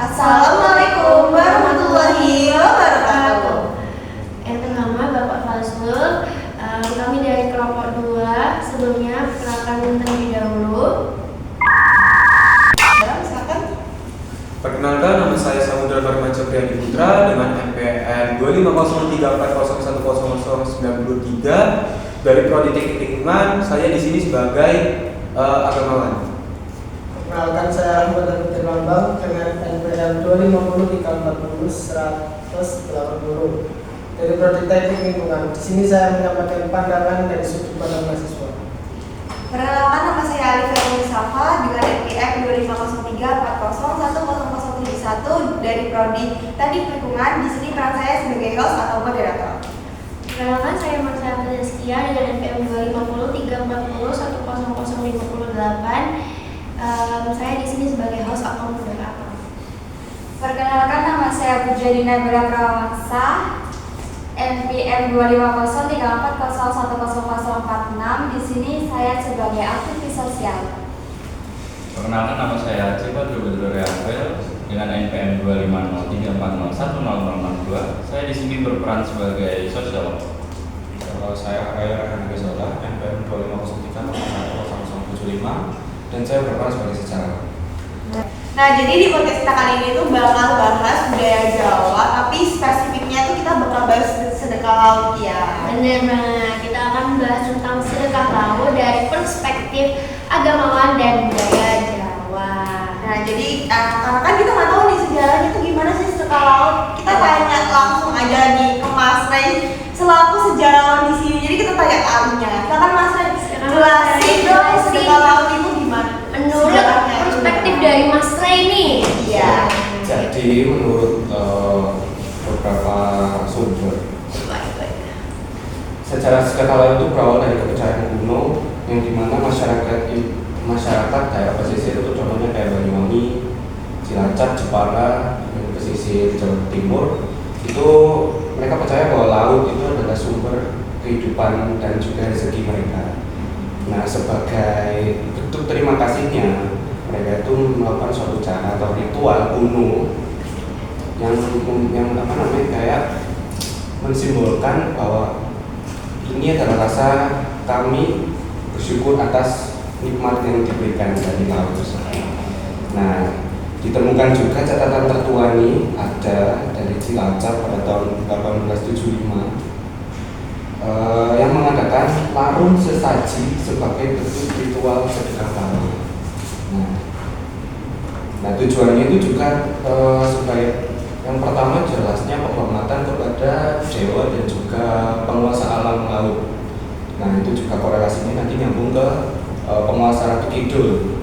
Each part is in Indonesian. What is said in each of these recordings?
Assalamualaikum warahmatullahi wabarakatuh. Yang pertama Bapak Fazlul, kami dari kelompok 2. Sebelumnya perkenalkan terlebih dahulu. Silakan. Perkenalkan, nama saya Samudra Barmanca Priyadi Putra dengan NPM 25034001093 dari Prodi Teknik Lingkungan. Saya di sini sebagai agamawan. Perkenalkan, saya Ahmad Daniel Lambang dengan NPM 2503400 dari Prodi Teknik Lingkungan. Di sini saya menyampaikan pandangan dari sudut pandang mahasiswa. Perkenalkan, nama saya Alif Safa dengan NPM 25034010071 dari Prodi Teknik Lingkungan. Di sini peran saya sebagai host atau moderator. Perkenalkan, saya Marcella Tedeskia dengan NPM 25034400058. Saya di sini sebagai host atau moderator. Perkenalkan, nama saya Pujadina Bella Prawangsa, NPM 25034010046. Di sini saya sebagai aktivis sosial. Perkenalkan, nama saya Cipa Drubedro Reapel dengan NPM 25034010062. Saya di sini berperan sebagai sosiolog. Kalau saya Raya Rehan Gezola, NPM 250340075 dan saya berperan sebagai sejarawan. Nah, jadi di podcast kita kali ini tuh bakal bahas budaya Jawa, tapi spesifiknya tuh kita bakal bahas sedekah laut ya. Bener banget, kita akan membahas tentang sedekah laut dari perspektif agamawan dan budaya Jawa. Nah, jadi karena kan kita nggak tahu nih sejarahnya tuh gimana sih sedekah laut. Kita tanya langsung aja nih ke Mas Rey selaku sejarawan di sini. Jadi kita tanya tahunya. Silakan Mas Rey, jelasin dong sedekah laut itu gimana? Menurut perspektif dari Mas Rey nih. Iya. Jadi menurut beberapa sumber, secara sedekah laut itu berawal dari kepercayaan kuno yang dimana masyarakat daerah pesisir itu contohnya kayak Banyuwangi, Cilacap, Jepara, pesisir Jawa Timur itu mereka percaya bahwa laut itu adalah sumber kehidupan dan juga rezeki mereka. Nah, sebagai bentuk terima kasihnya mereka itu melakukan suatu cara atau ritual kuno yang kayak mensimbolkan bahwa ini adalah rasa kami bersyukur atas nikmat yang diberikan dari laut tersebut. Nah, ditemukan juga catatan tertua ini ada dari Cilacap pada tahun 1875 yang mengadakan larung sesaji sebagai bentuk ritual sedekah laut. Nah, tujuannya itu juga supaya yang pertama jelasnya penghormatan kepada dewa dan juga penguasa alam laut. Nah, itu juga korelasinya nanti nyambung ke penguasa Ratu Kidul.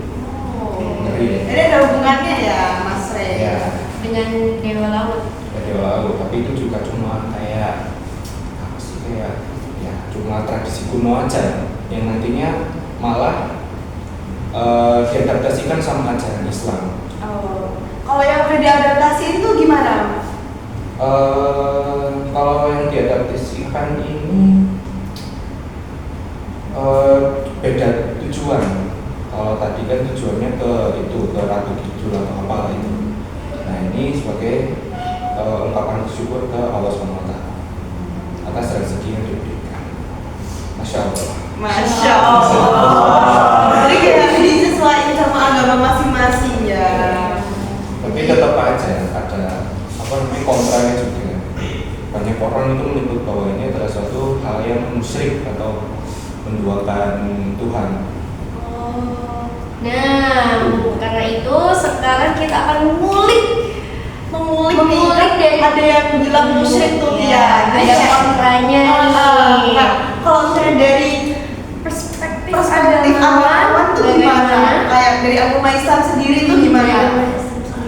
Jadi ada hubungannya ya, Mas Rey? Ya, Dengan dewa laut. dewa laut. Tapi itu juga cuma kayak cuma tradisi kuno aja yang nantinya malah diadaptasikan sama ajaran Islam. Oh, kalau yang udah diadaptasi itu gimana? Kalau yang diadaptasikan ini beda tujuan. Kalau tadi kan tujuannya ke Ratu Kidul atau apalah itu. Nah, ini sebagai ungkapan bersyukur ke Allah SWT atas rezeki yang diberikan. Masya Allah. Masya Allah. Jadi kayak disesuaikan sama agama masing-masing ya. Tapi tetap aja ada kontranya juga. Banyak orang itu menyebut bahwa ini adalah suatu hal yang musyrik atau menduakan Tuhan. Nah, karena itu sekarang kita akan mengulik dari ada yang bilang musyrik tuh ya. ada kontranya nih. Nah, kalau misalnya dari perspektif agamawan tuh gimana? Kayak dari agama Islam sendiri tuh gimana?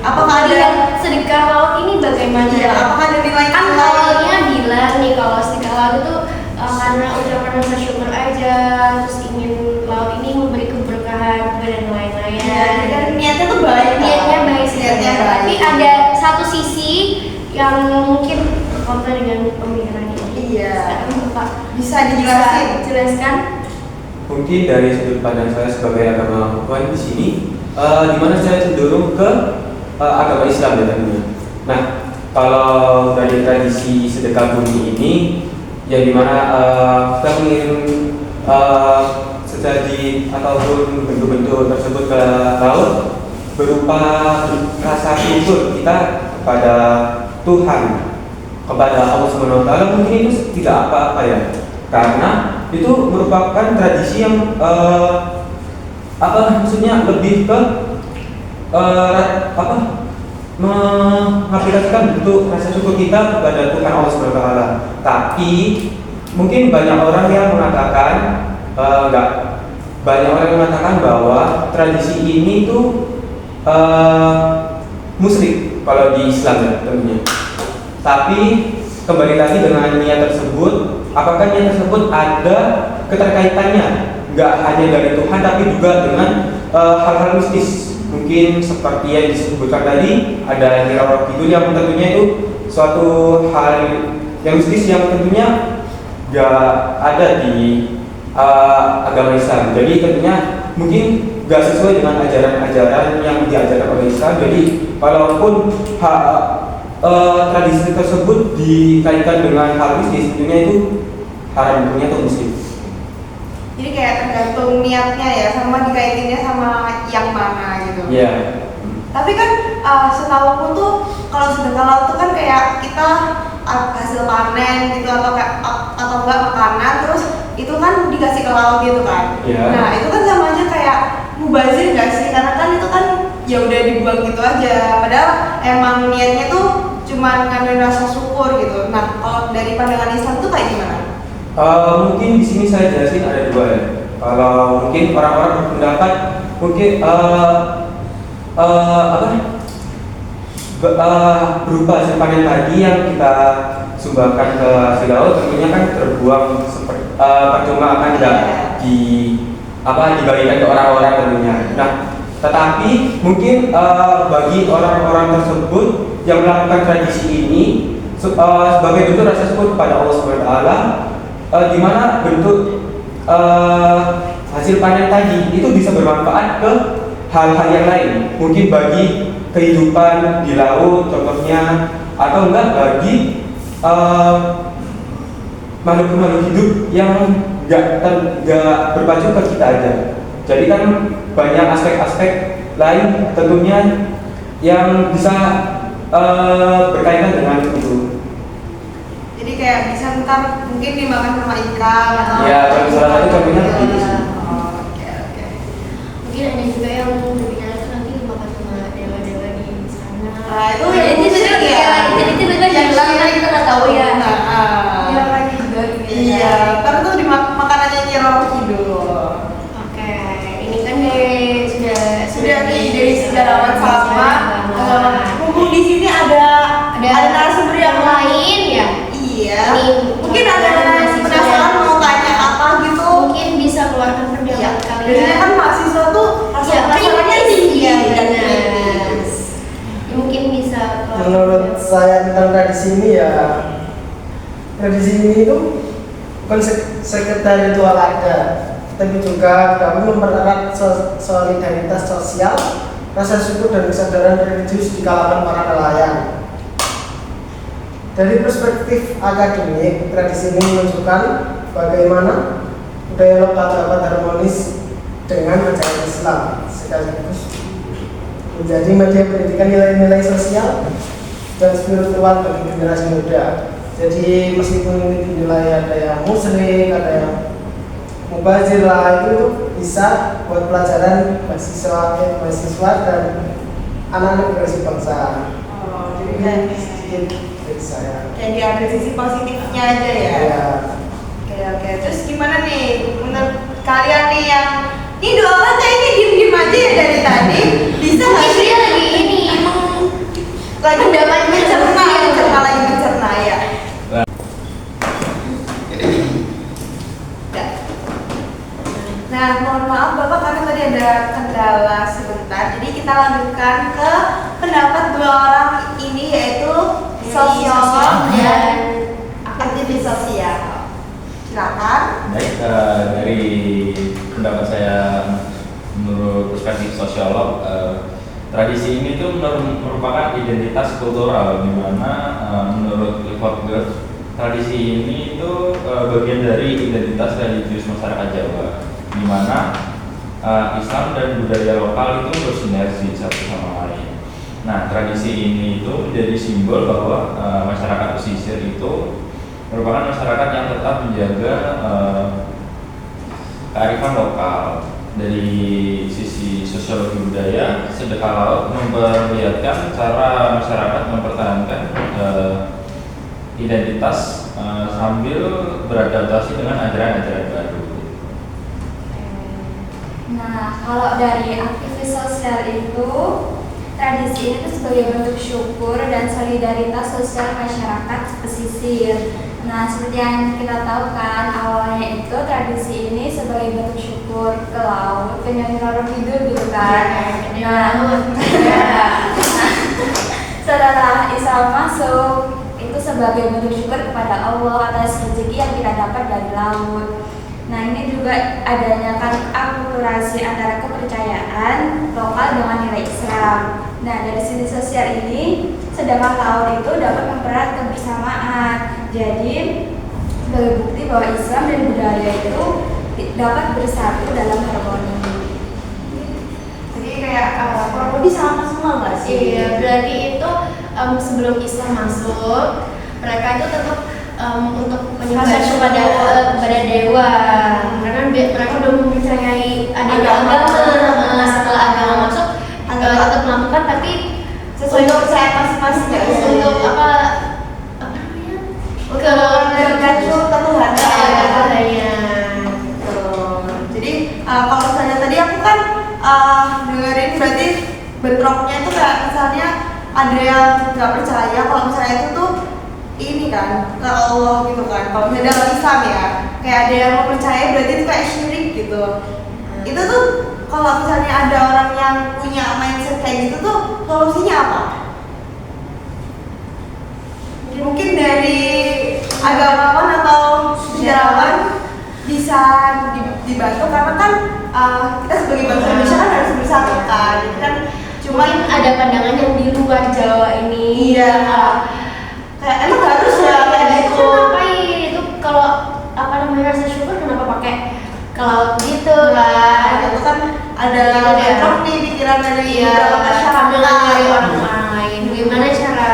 Apakah ada sedekah laut ini bagaimana? Iya, apakah ada nilai Kan awalnya bilang nih kalau sedekah laut itu karena ucapan rasa syukur aja, terus ingin laut ini memberi keberkahan dan lain-lain. ya, dan niatnya tuh baik. Niatnya baik sih, Niatnya baik. tapi ada satu sisi yang mungkin kontra dengan pemikiran ini. Iya. Sekarang Bapak Bisa dijelasin. jelaskan? Mungkin dari sudut pandang saya sebagai agamawan di sini, di mana saya cenderung ke agama Islam ya tentunya. Nah, kalau dari tradisi sedekah bumi ini yang dimana kita mengirim sesaji ataupun bentuk-bentuk tersebut ke laut berupa rasa syukur kita kepada Tuhan, kepada Allah Subhanahu wa Ta'ala, mungkin itu tidak apa-apa ya, karena itu merupakan tradisi yang maksudnya lebih ke mengaplikasikan bentuk rasa syukur kita kepada Tuhan Allah Subhanahu wa Ta'ala. Tapi mungkin banyak orang yang mengatakan banyak orang yang mengatakan bahwa tradisi ini tuh musyrik kalau di Islam ya tentunya. Tapi kembali lagi dengan niat tersebut, apakah niat tersebut ada keterkaitannya nggak hanya dari Tuhan tapi juga dengan hal-hal mistis, mungkin seperti yang disebutkan tadi ada Nyi Kidul yang tentunya itu suatu hal yang mistis yang tentunya nggak ada di agama Islam. Jadi tentunya mungkin gak sesuai dengan ajaran-ajaran yang diajarkan oleh Islam. Jadi walaupun tradisi tersebut dikaitkan dengan hal mistis, tentunya itu haram hukumnya atau muslim. Jadi kayak tergantung niatnya ya, sama dikaitinnya sama yang mana gitu. Iya. Yeah. Tapi kan setahuku tuh kalau sedekah laut tuh kan kayak kita hasil panen gitu atau enggak makanan terus itu kan dikasih ke laut gitu kan. Yeah. Nah itu kan sama aja kayak mubazir gak sih? Karena kan itu kan ya udah dibuang gitu aja. Padahal emang niatnya tuh cuma ngambil rasa syukur gitu. Nah kalau dari pandangan Islam tuh kayak gimana? Mungkin di sini saya jelasin ada dua ya. Kalau mungkin orang-orang berpendapat mungkin berupa hasil panen tadi yang kita sumbangkan ke si laut tentunya kan terbuang percuma akan dibagikan ke orang-orang tentunya. Nah, tetapi mungkin bagi orang-orang tersebut yang melakukan tradisi ini sebagai bentuk rasa syukur kepada Allah Subhanahu wa Ta'ala, di mana bentuk hasil panen tadi itu bisa bermanfaat ke hal-hal yang lain, mungkin bagi kehidupan di laut contohnya, atau enggak bagi makhluk-makhluk hidup yang enggak berpacu ke kita aja. Jadi kan banyak aspek-aspek lain tentunya yang bisa berkaitan dengan itu. Jadi kayak bisa ntar mungkin dimakan sama ikan atau ya, salah satu contohnya begitu sih. Oke. Mungkin ada juga yang berbicara itu nanti makan sama dewa-dewa di sana. Nah, itu jadi yang musyrik ya. Jadi tiba-tiba hilang kan kita nggak tahu ya. Iya lagi juga gitu. Iya, ntar tuh di makanannya Nyi Kidul. Oke, ini kan Sudah nih dari sejarawan sama. Mumpung di sini ada narasumber yang lain ya. Iya. Mungkin Ini ada penasaran mau tanya apa gitu. Mungkin bisa keluarkan pendapat kalian. Biasanya kan mahasiswa tuh rasa penasarannya tinggi dan kritis. Mungkin bisa Menurut saya tentang tradisi ini ya, tradisi ini itu bukan sekedar ritual adat, tapi juga dapat mempererat solidaritas sosial, rasa syukur dan kesadaran religius di kalangan para nelayan. Dari perspektif akademik, tradisi ini menunjukkan bagaimana budaya lokal dapat harmonis dengan ajaran Islam, sekaligus menjadi media pendidikan nilai-nilai sosial dan spiritual bagi generasi muda. Jadi meskipun ini dinilai ada yang musyrik, ada yang mubazir lah, itu bisa buat pelajaran mahasiswa dan anak-anak generasi bangsa. Oh, jadi Ini kayak sedikit dari saya. kayak diambil sisi positifnya aja ya. Ya. Oke. Terus gimana nih menurut kalian nih yang ini dua orang kayaknya diem-diem aja ya dari tadi. Bisa nggak Mungkin sih? dia lagi ini emang Lagi mencerna lagi mencerna ya. Nah, mohon maaf Bapak karena tadi ada kendala sebentar. Jadi kita lanjutkan ke pendapat dua orang ini yaitu sosiolog dan aktivis sosial. Silakan. Baik, dari pendapat saya menurut perspektif sosiolog, tradisi ini tuh merupakan identitas kultural, di mana menurut Clifford Geertz, tradisi ini itu bagian dari identitas religius masyarakat Jawa, di mana Islam dan budaya lokal itu bersinergi satu sama lain. Nah, tradisi ini itu menjadi simbol bahwa masyarakat pesisir itu merupakan masyarakat yang tetap menjaga kearifan lokal. Dari sisi sosiologi budaya, sedekah laut memperlihatkan cara masyarakat mempertahankan identitas sambil beradaptasi dengan ajaran-ajaran baru. Nah, kalau dari aktivis sosial itu, tradisi ini tuh sebagai bentuk syukur dan solidaritas sosial masyarakat pesisir. Nah, seperti yang kita tahu kan, awalnya itu tradisi ini sebagai bentuk syukur ke laut, ke Nyai Roro Kidul gitu kan. Setelah Islam masuk, itu sebagai bentuk syukur kepada Allah atas rezeki yang kita dapat dari laut. Nah, ini juga adanya kan akulturasi antara kepercayaan lokal dengan nilai Islam. Nah, dari sisi sosial ini, sedangkan laut itu dapat mempererat kebersamaan. Jadi, sebagai bukti bahwa Islam dan budaya itu dapat bersatu dalam harmoni. Jadi kayak kurang lebih sama semua nggak sih? Iya, berarti itu sebelum Islam masuk, mereka itu tetap untuk menyembah kepada dewa, karena mereka belum mempercayai adanya agama. Setelah agama masuk, tetap melakukan, tapi Sesuai kepercayaan masing-masing nggak sih? untuk apa namanya? Ketuhanan. Ketuhanannya. Betul. Jadi kalau misalnya tadi aku kan dengerin berarti bentroknya itu kayak misalnya ada yang nggak percaya kalau misalnya itu tuh ini kan ke Allah gitu kan. Kalau misalnya dalam Islam ya, kayak ada yang mau percaya berarti itu kayak syirik gitu. Itu tuh kalau misalnya ada orang yang punya mindset kayak gitu tuh solusinya apa? Mungkin dari agamawan atau sejarawan bisa dibantu karena kan kita sebagai bangsa Indonesia kan harus bersatu kan. Kan Cuman ada pandangan yang di luar Jawa ini. Iya. Kayak emang harus ya kayak gitu. Ngapain itu kalau apa namanya rasa syukur kenapa pakai ke laut gitu kan? Itu kan ada Gitu ya. bentrok nih pikiran dari Iya, masyarakat. sambil dari orang lain. Gimana cara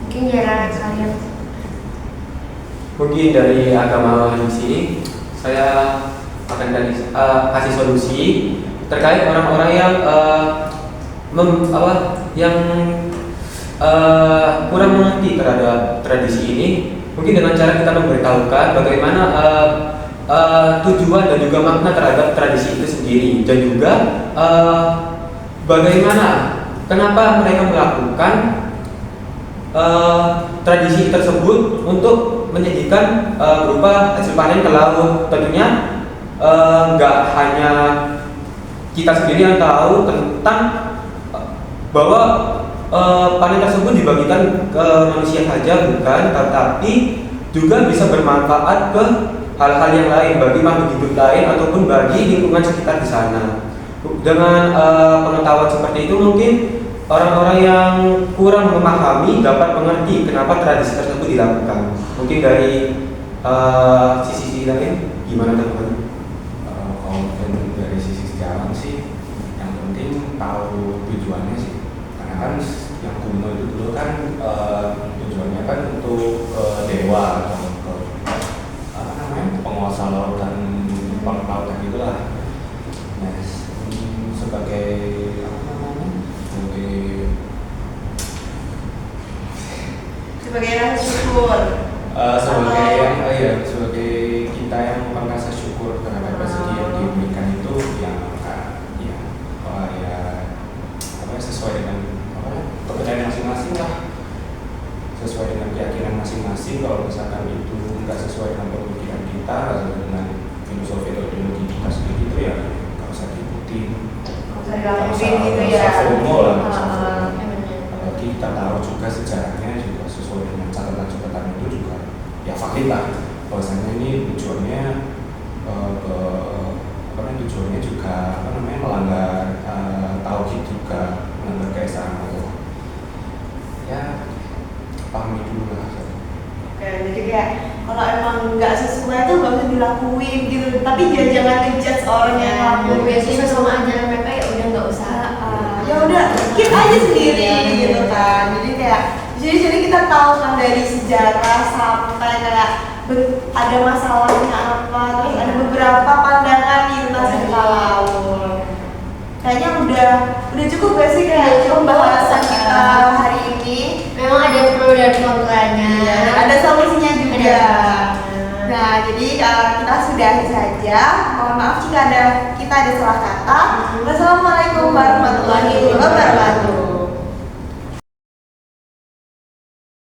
mungkin cara kalian? Mungkin dari agama di sini saya akan kasih solusi terkait orang-orang yang kurang mengerti terhadap tradisi ini. Mungkin dengan cara kita memberitahukan bagaimana tujuan dan juga makna terhadap tradisi itu sendiri, dan juga bagaimana kenapa mereka melakukan tradisi tersebut untuk menyajikan berupa hasil panen ke laut. Tentunya nggak hanya kita sendiri yang tahu tentang bahwa panen tersebut dibagikan ke manusia saja, bukan, tetapi juga bisa bermanfaat ke hal-hal yang lain, bagi makhluk hidup lain ataupun bagi lingkungan sekitar di sana. Dengan pengetahuan seperti itu, mungkin orang-orang yang kurang memahami dapat mengerti kenapa tradisi tersebut dilakukan. Mungkin dari sisi lain, gimana teman-teman? Kalau dari sisi sejarah sih, yang penting tahu tujuannya sih. Karena kan yang kuno itu dulu kan tujuannya kan untuk dewa atau penguasa lautan, lautan gitulah. Nah, sebagai Sebagai rasa syukur. Sebagai kita yang merasa syukur terhadap rezeki yang diberikan itu sesuai dengan kepercayaan masing-masing lah, sesuai dengan keyakinan masing-masing. Kalau misalkan itu nggak sesuai dengan pemikiran kita atau dengan filosofi atau ideologi kita sendiri, itu ya nggak usah diikuti, nggak usah FOMO lah. Apalagi kita tahu juga sejarahnya juga sesuai dengan catatan itu juga ya valid lah, bahwasanya ini tujuannya karena tujuannya juga melanggar tauhid juga, melanggar keesaan Allah. Ya pahami dulu lah. Oke, jadi kayak kalau emang nggak sesuai tuh nggak usah dilakuin gitu, tapi jangan ngejudge orang yang ngelakuin biasanya sama ajaran mereka ya udah nggak usah. Ya udah keep aja sendiri gitu kan. Jadi kayak jadi kita tahu kan dari sejarah sampai kayak ada masalahnya apa, terus ada beberapa pandangan di tentang sedekah laut. Kayaknya udah cukup gak sih kayak pembahasan kita hari ini? Memang ada pro dan kontranya. Iya, dan ada solusinya juga. Nah, jadi kita sudahi saja. Mohon maaf jika kita ada salah kata. Wassalamualaikum warahmatullahi wabarakatuh.